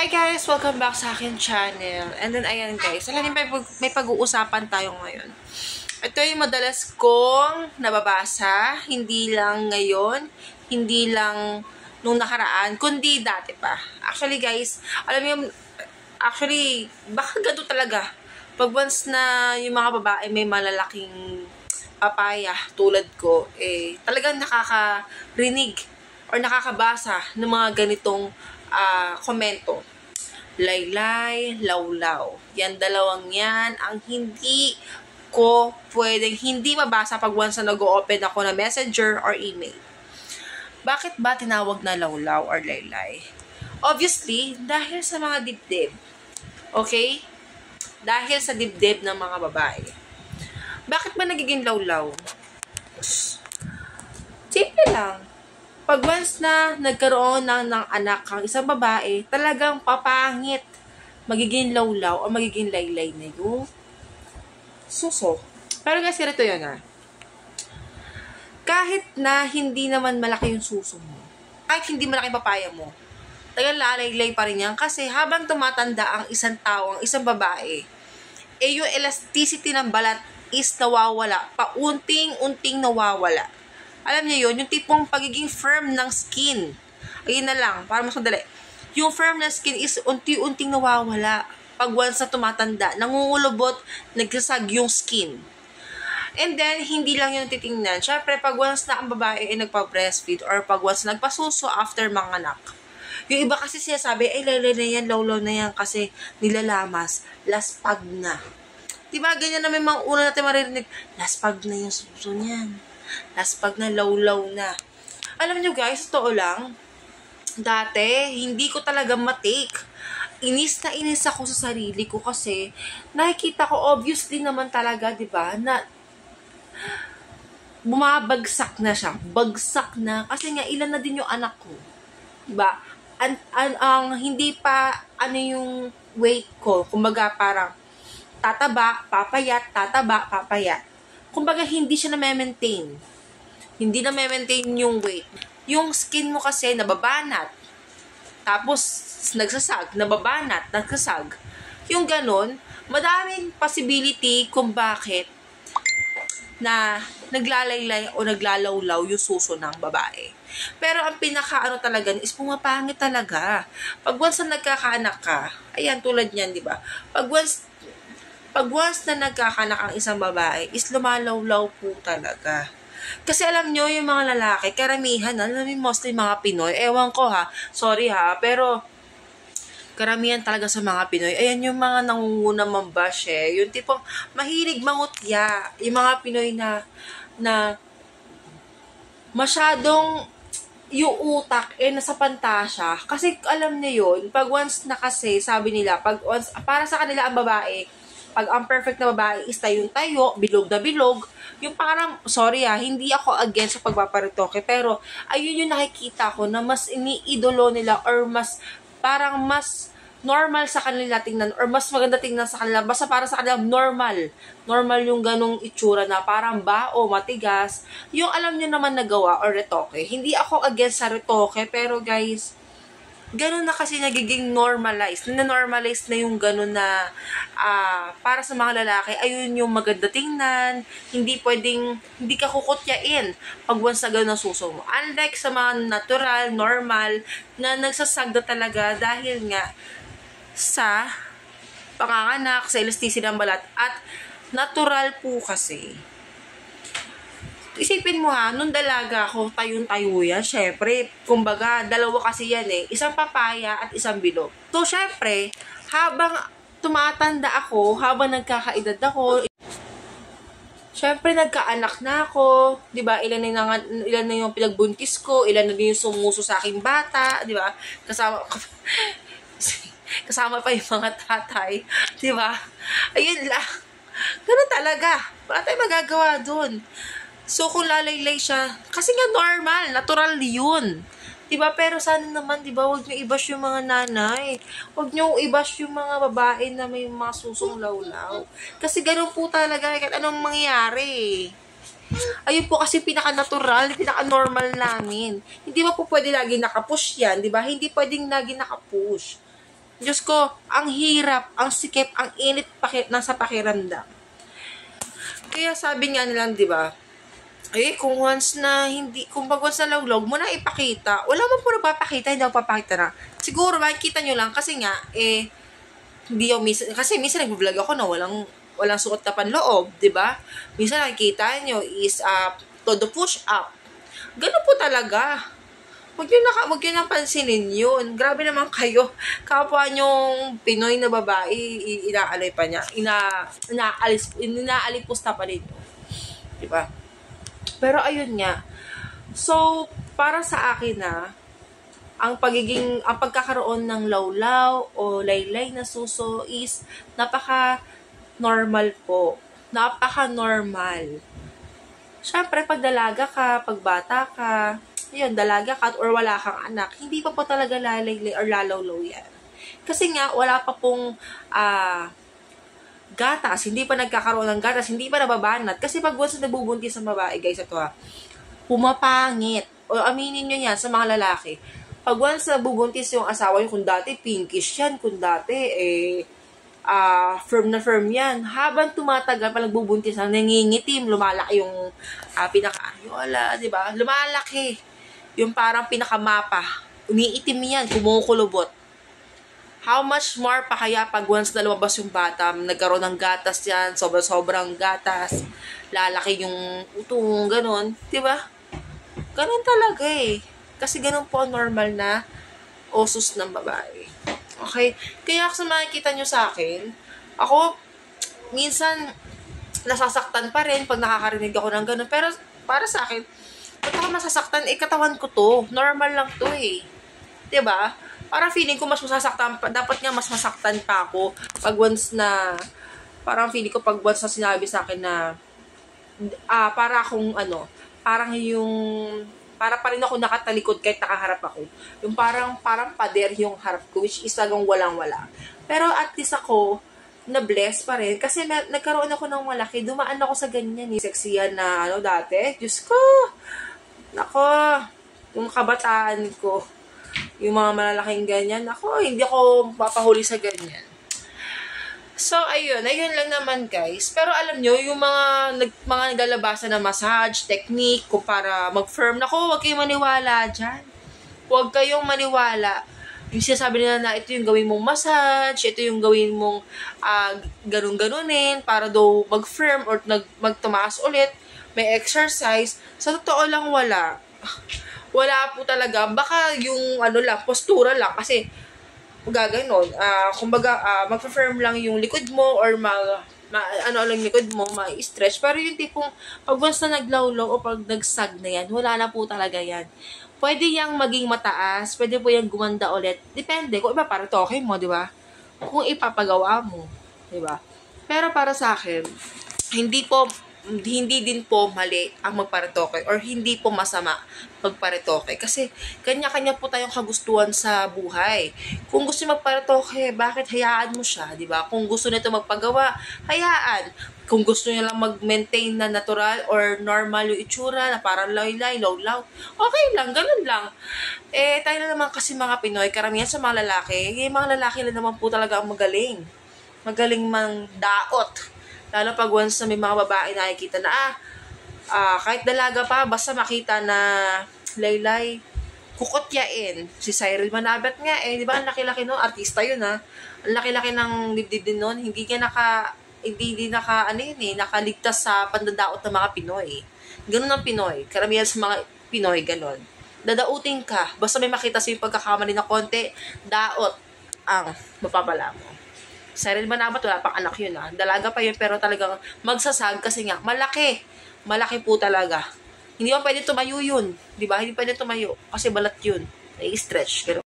Hi guys! Welcome back sa akin channel. And then ayan guys, alam niyo may pag-uusapan tayo ngayon. Ito yung madalas kong nababasa, hindi lang ngayon, hindi lang nung nakaraan, kundi dati pa. Actually guys, alam niyo, baka ganito talaga. Pag once na yung mga babae may malalaking papaya tulad ko, talagang nakakarinig or nakakabasa ng mga ganitong komento. Laylay, lawlaw. Yan dalawang yan ang hindi ko pwedeng hindi mabasa pag once na nag-open ako na messenger or email. Bakit ba tinawag na lawlaw or laylay? Obviously, dahil sa mga dibdib. Okay? Dahil sa dibdib ng mga babae. Bakit ba nagiging lawlaw? Simple lang. Pag once na nagkaroon ng anak ang isang babae, talagang papangit. Magiging lawlaw o magiging laylay na yung suso. Pero guys, ganito yun Kahit na hindi naman malaki yung suso mo, kahit hindi malaki papaya mo, talagang lalaylay pa rin yan. Kasi habang tumatanda ang isang tao, ang isang babae, yung elasticity ng balat is nawawala. Paunting-unting nawawala. Alam niyo yun, yung tipong pagiging firm ng skin. Ayun na lang, para mas madali. Yung firm ng skin is unti-unting nawawala. Pag once na tumatanda, nangungulubot, nagsasag yung skin. And then, hindi lang yung titingnan. Syempre, pag once na ang babae ay nagpa-breastfeed or pag once na nagpasuso after manganak. Yung iba kasi siya sabi, laylay na yan, lawlaw na yan kasi nilalamas, laspag na. Diba, ganyan na may mga una natin maririnig, laspag na yung suso niyan. Laspag na, lawlaw na. Alam nyo guys, totoo lang, dati, hindi ko talaga matake. Inis na inis ako sa sarili ko kasi nakikita ko, obviously naman talaga, diba, na bumabagsak na siya. Bagsak na. Kasi nga, ilan na din yung anak ko. Diba? Ang hindi pa, yung weight ko. Kumbaga, parang, tataba, papayat. Kumbaga, hindi siya na-maintain. Hindi na-maintain yung weight. Yung skin mo kasi nababanat. Tapos, nagsasag. Nababanat, nagsasag. Yung ganun, madaming possibility kung bakit na naglalaylay o naglalawlaw yung suso ng babae. Pero ang pinaka talaga is pumapangit talaga. Pag once na nagkakaanak ka, ayan tulad niyan, di ba? Pag once na nagkakanak ang isang babae, is lumalawlaw po talaga. Kasi alam nyo, yung mga lalaki, karamihan, alam mo, mostly mga Pinoy, ewan ko sorry pero karamihan talaga sa mga Pinoy, ayan yung mga nangunguna mambash yung tipong mahilig mangutya, yung mga Pinoy na masyadong yung utak nasa pantasya. Kasi alam niyo yun, pag once na kasi, sabi nila, pag once, para sa kanila ang babae, pag ang perfect na babae is tayong-tayo, bilog na bilog, yung parang, sorry hindi ako against sa pagpaparitoke, pero ayun yung nakikita ko na mas iniidolo nila or mas, parang mas normal sa kanila tingnan or mas maganda tingnan sa kanila, basta para sa kanila normal yung ganong itsura na parang bao, matigas, yung alam nyo naman nagawa or retoke. Hindi ako against sa retoke, pero guys, ganun na kasi nagiging normalized. Na-normalize na yung ganun na para sa mga lalaki, ayun yung maganda tingnan, hindi ka kukutyain pag once na ganun ang suso mo. Unlike sa mga natural, normal, na nagsasagda talaga dahil nga sa panganganak, sa elasticity ng balat, at natural po kasi. Isipin mo nung dalaga ako, tayong-tayo yan. Syempre, kumbaga, dalawa kasi yan isang papaya at isang bilog. So, syempre, habang tumatanda ako, habang nagkakaedad ako, syempre, nagkaanak na ako, di ba? Ilan na yung pinagbuntis ko, ilan na din yung sumuso sa aking bata, di ba? Kasama pa yung mga tatay, di ba? Ayun lang. Ganun talaga. Wala tayong magagawa dun. So, kung lalaylay siya, kasi nga normal, natural yun. Diba? Pero sana naman, diba, huwag nyo i-bash yung mga nanay. Huwag nyo i-bash yung mga babae na may mga susong lawlaw. Kasi ganun po talaga, kahit anong mangyayari. Ayun po kasi pinaka-natural, pinaka-normal namin. Hindi ba po pwede lagi nakapush yan, diba? Hindi pwedeng lagi nakapush. Diyos ko, ang hirap, ang sikip, ang init nasa pakiramdam. Kaya sabi nga nilang, di ba, kung once na pag once na lawlog mo na ipakita, wala man po nagpapakita, hindi ako papakita na. Siguro, makikita nyo lang, kasi nga, hindi ako kasi minsan nag-vlog ako na walang suot na panloob, di ba? Minsan nakikita nyo is, todo push up. Ganun po talaga. Huwag nyo nang pansinin yun. Grabe naman kayo. Kapwa nyong Pinoy na babae, inaalay pa niya. Inaalipusta pa rin. Diba? Pero ayun nga. So, para sa akin ang pagkakaroon ng lawlaw o laylay na suso is napaka-normal po. Napaka-normal. Siyempre, pag dalaga ka, pag bata ka, yun, dalaga ka or wala kang anak, hindi pa po talaga lalaylay or lalawlaw yan. Kasi nga, wala pa pong gatas, hindi pa nagkakaroon ng gatas, hindi pa nababanat. Kasi pag once nabubuntis ang babae, guys, ito pumapangit. O aminin nyo yan sa mga lalaki. Pag once nabubuntis yung asawa nyo, kung dati pinkish yan, kung dati, firm na firm yan. Habang tumatagal pa nagbubuntis, nangingitim, lumalaki yung pinaka-areola, di ba? Lumalaki. Yung parang pinakamapa. Umiitim yan, kumukulubot. How much more pa kaya pag once na lumabas yung bata, nagkaroon ng gatas yan, sobrang gatas, lalaki yung utong, ganun, di ba? Ganun talaga Kasi ganun po normal na osos ng babae. Okay? Kaya sa makikita nyo sa akin, ako, minsan, nasasaktan pa rin pag nakakarinig ako ng ganun. Pero, para sa akin, ba't ako masasaktan? Katawan ko to. Normal lang to Diba? Parang feeling ko mas masasaktan pa. Dapat nga mas masaktan pa ako pag once na, parang feeling ko pag once na sinabi sa akin na, para akong parang para pa rin ako nakatalikod kahit nakaharap ako. Yung parang pader yung harap ko, which is talagang walang-wala. Pero at least ako, na-bless pa rin. Kasi nagkaroon ako ng malaki. Dumaan ako sa ganyan Sexihan na dati. Diyos ko! Nako! Yung kabataan ko. Yung mga malalaking ganyan. Nako, hindi ako papahuli sa ganyan. So, ayun lang naman guys. Pero alam nyo, yung mga naglalabasan na massage, technique, kung para mag-firm. Naku, huwag kayong maniwala dyan. Huwag kayong maniwala. Yung sinasabi nila na ito yung gawin mong massage, ito yung gawin mong ganun-ganunin para daw mag-firm or magtumaas ulit. May exercise. Sa totoo lang wala. Wala po talaga. Baka yung postura lang. Kasi gaganon. Kumbaga, mag-firm lang yung likod mo or lang likod mo, ma-stretch. Pero yung tipong, pag once na naglawlaw o pag nagsag na yan, wala na po talaga yan. Pwede yang maging mataas, pwede po yang gumanda ulit. Depende. Kung iba, para to okay mo, di ba? Kung ipapagawa mo, di ba? Pero para sa akin, hindi din po mali ang magparetoke or hindi po masama magparetoke kasi kanya-kanya po tayong kagustuhan sa buhay. Kung gusto niyo magparetoke, bakit hayaan mo siya, di ba? Kung gusto nito magpagawa, hayaan. Kung gusto niya lang mag-maintain na natural or normal yung itsura na parang laylay, lawlaw, okay lang, ganun lang. Tayo na naman kasi mga Pinoy, karamihan sa mga lalaki, yung mga lalaki lang naman po talaga ang magaling. Magaling mang daot. Lalo pag once na may mga babae nakikita na, kahit dalaga pa, basta makita na laylay, kukotyain. Si Cyril Manabat nga di ba? Ang laki-laki nun, artista yun Ang laki-laki ng dibdib din nun, hindi nakaligtas sa pandadaot ng mga Pinoy. Ganun ang Pinoy. Karamihan sa mga Pinoy, ganun. Dadautin ka, basta may makita sa yung pagkakamali na konti, daot ang mapapala mo. Cyril Manabat, wala pang anak yun Dalaga pa yun, pero talagang magsasag kasi nga, malaki. Malaki po talaga. Hindi mo pwede tumayo yun. Di ba? Hindi pwede tumayo. Kasi balat yun. Nai-stretch.